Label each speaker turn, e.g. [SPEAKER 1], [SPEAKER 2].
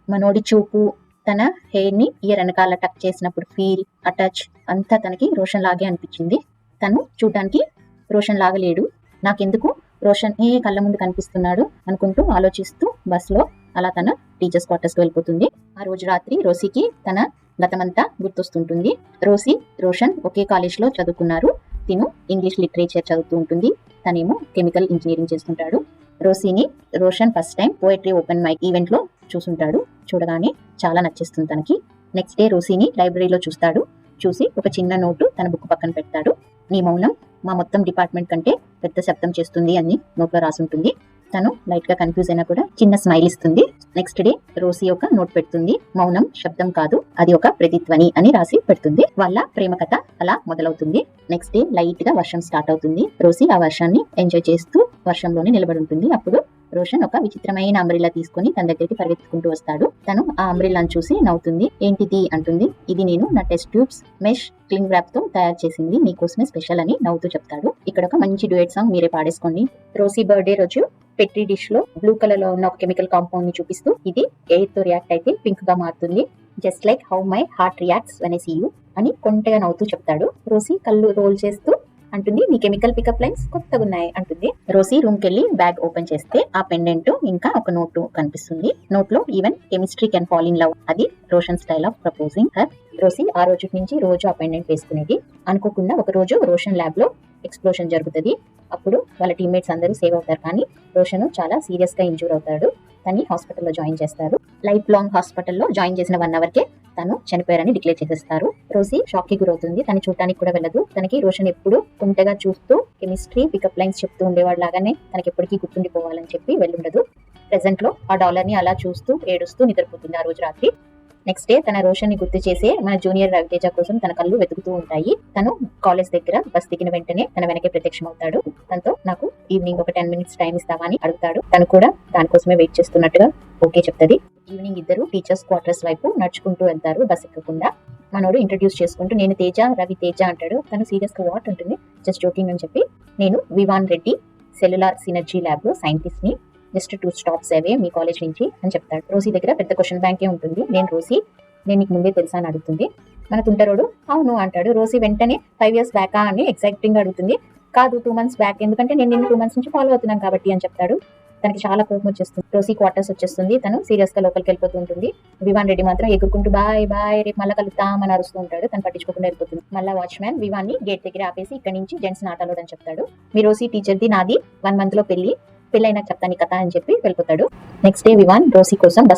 [SPEAKER 1] మనోడి చూపు, తన హెయిర్ ని ఇయర్ వెనకాల టక్ చేసినప్పుడు ఫీల్, ఆ టచ్ అంతా తనకి రోషన్ లాగే అనిపించింది. తను చూడడానికి రోషన్ లాగా లేడు, నాకెందుకు రోషన్ ఏ కళ్ళ ముందు కనిపిస్తున్నాడు అనుకుంటూ ఆలోచిస్తూ బస్లో అలా తన టీచర్స్ క్వార్టర్స్ కి వెళ్ళిపోతుంది. ఆ రోజు రాత్రి రోసీకి తన గతమంతా గుర్తొస్తుంటుంది. రోసీ, రోషన్ ఒకే కాలేజ్ లో చదువుకున్నారు. తిను ఇంగ్లీష్ లిటరేచర్ చదువుతూ ఉంటుంది, తనేమో కెమికల్ ఇంజనీరింగ్ చేస్తుంటాడు. రోసీని Roshan first time poetry open mic event లో చూసుంటాడు. చూడగానే చాలా నచ్చేస్తుంది తనకి. నెక్స్ట్ డే రోసీని లైబ్రరీలో చూస్తాడు. చూసి ఒక చిన్న నోటు తన బుక్ పక్కన పెడతాడు. నీ మౌనం మా మొత్తం డిపార్ట్మెంట్ కంటే పెద్ద శబ్దం చేస్తుంది అని నోట్లో రాసుంటుంది. తను లైట్ గా కన్ఫ్యూజ్ అయినా కూడా చిన్న స్మైల్ ఇస్తుంది. నెక్స్ట్ డే రోసీ ఒక నోట్ పెడుతుంది. మౌనం శబ్దం కాదు, అది ఒక ప్రతిధ్వని అని రాసి పెడుతుంది. వాళ్ళ ప్రేమ కథ అలా మొదలవుతుంది. నెక్స్ట్ డే లైట్ గా వర్షం స్టార్ట్ అవుతుంది. రోసీ ఆ వర్షాన్ని ఎంజాయ్ చేస్తూ వర్షంలోనే నిలబడి ఉంటుంది. అప్పుడు రోషన్ ఒక విచిత్రమైన అంబ్రెల్లా తీసుకుని తన దగ్గరికి పరిగెత్తుకుంటూ వస్తాడు. తను ఆ అంబ్రెల్లాను చూసి నవ్వుతుంది. ఏంటిది అంటుంది. ఇది నేను నా టెస్ట్ ట్యూబ్స్ మెష్ క్లింగ్ ర్యాప్ తో తయారు చేసింది, మీకోసమే స్పెషల్ అని నవ్వుతూ చెప్తాడు. ఇక్కడ ఒక మంచి డ్యూయట్ సాంగ్ మీరే పాడేసుకోండి. రోసీ బర్త్డే రోజు పెట్రీ డిష్ లో బ్లూ కలర్ లో ఉన్న ఒక కెమికల్ కాంపౌండ్ ని చూపిస్తూ, ఇది ఎయిర్ తో రియాక్ట్ అయితే పింక్ గా మారుతుంది, just like how my heart reacts when I see you అని కొంటగా నవ్వుతూ చెప్తాడు. రోసీ కళ్ళు రోల్ చేస్తూ అంటుంది, మీ కెమికల్ పికప్ లైన్స్ కొత్తగా ఉన్నాయి అంటుంది. రోసీ రూమ్ కెళ్ళి బ్యాగ్ ఓపెన్ చేస్తే ఆ పెండెంట్ ఇంకా ఒక నోటు కనిపిస్తుంది. నోట్ లో even chemistry can fall in love, అది Roshan style of proposing her. Rosie ఆ రోజు నుంచి రోజు ఆ పెండెంట్ వేసుకునేది. అనుకోకుండా ఒక రోజు రోషన్ ల్యాబ్ లో ఎక్స్ప్లోషన్ జరుగుతుంది. అప్పుడు వాళ్ళ టీమ్మేట్స్ అందరూ సేవ్ అవుతారు, కానీ రోషన్ చాలా సీరియస్ గా ఇంజూర్ అవుతాడు. తన్ని హాస్పిటల్లో జాయిన్ చేస్తారు. లైఫ్ లాంగ్ హాస్పిటల్లో జాయిన్ చేసిన 1 hour కే తను చనిపోయారని డిక్లేర్ చేసేస్తారు. రోసీ షాక్ కి గురవుతుంది. తను చూడటానికి కూడా వెళ్ళదు. తనకి రోషన్ ఎప్పుడు కుంటగా చూస్తూ కెమిస్ట్రీ పికప్ లైన్స్ చెప్తూ ఉండేవాడు లాగానే తనకి ఎప్పటికీ గుర్తుండిపోవాలని చెప్పి వెళ్ళుండదు. ప్రెసెంట్ లో ఆ డాలర్ ని అలా చూస్తూ ఏడుస్తూ నిద్రపోతుంది ఆ రోజు రాత్రి. నెక్స్ట్ డే తన రోషన్ ని గుర్తు చేసే మన జూనియర్ రవితేజ కోసం తన కళ్ళు వెతుకుతూ ఉంటాయి. తను కాలేజ్ దగ్గర బస్ దిగిన వెంటనే తన వెనకే ప్రత్యక్షం అవుతాడు. తనతో నాకు ఈవినింగ్ ఒక 10 minutes టైం ఇస్తావా అని అడుగుతాడు. తను కూడా దానికోసమే వెయిట్ చేస్తున్నట్టుగా ఓకే చెప్తది. ఈవినింగ్ ఇద్దరు టీచర్స్ క్వార్టర్స్ వైపు నడుచుకుంటూ వెళ్తారు బస్ ఎక్కకుండా. మనోడు ఇంట్రడ్యూస్ చేసుకుంటూ, నేను తేజ, రవి తేజ అంటాడు. తను సీరియస్ గా వాట్ ఉంటుంది, జస్ట్ జోకింగ్ అని చెప్పి, నేను Vivaan Reddy cellular synergy lab లో సైంటిస్ట్ ని, జస్ట్ 2 stops అవే మీ కాలేజ్ నుంచి అని చెప్తాడు. రోసీ దగ్గర పెద్ద క్వశ్చన్ బ్యాంకే ఉంటుంది. నేను రోసీ, నేను నీకు ముందే తెలుసా అని అడుగుతుంది. మన తుంటరోడు అవును అంటాడు. రోసీ వెంటనే 5 years బ్యాకా అని ఎక్సైటింగ్ గా అడుగుతుంది. కాదు 2 months బ్యాక్, ఎందుకంటే నేను నిన్ను 2 months నుంచి ఫాలో అవుతున్నాను కాబట్టి అని చెప్తాడు. తనకి చాలా కోపం వచ్చేస్తుంది. రోసీ క్వార్టర్స్ వచ్చేస్తుంది. తను సీరియస్ గా లోపలికి వెళ్ళిపోతూ ఉంటుంది. వివాన్ రెడ్డి మాత్రం ఎగురుకుంటూ బాయ్ బాయ్ రేపు మళ్ళీ కలుద్దాం అని అరుస్తూ ఉంటాడు. తను పట్టించుకోకుండా వెళ్ళిపోతుంది. మళ్ళీ వాచ్మ్యాన్ వివాన్ ని గేట్ దగ్గర ఆపేసి, ఇక్కడ నుంచి జెంట్స్ నాటాలో అని చెప్తాడు. మీ రోసీ టీచర్ది నాది 1 month లో పెళ్లి అయినా చెప్తాను కథ అని చెప్పి వెళ్ళిపోతాడు. నెక్స్ట్ డే వివాన్ రోసీ కోసం బస్